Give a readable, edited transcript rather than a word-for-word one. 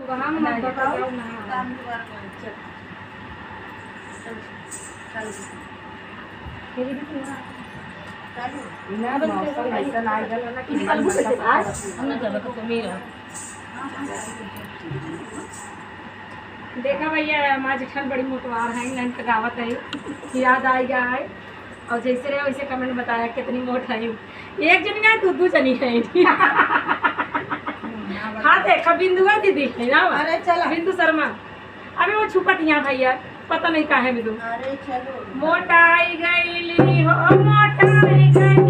वहाँ मत बताओ ना। देखा भैया माँ जेठन बड़ी मोटवार है, लाइन कहावत है, याद आई है। और जैसे रहे वैसे कमेंट बताया कितनी मोट है। एक जनी ना दू जनी है। हाँ देखा बिंदुआ दीदी है ना। अरे चला बिंदु शर्मा। अबे वो छुपत यहाँ भैया पता नहीं कहाँ है बिंदु। अरे चलो मोटाई गई हो मोटाई गई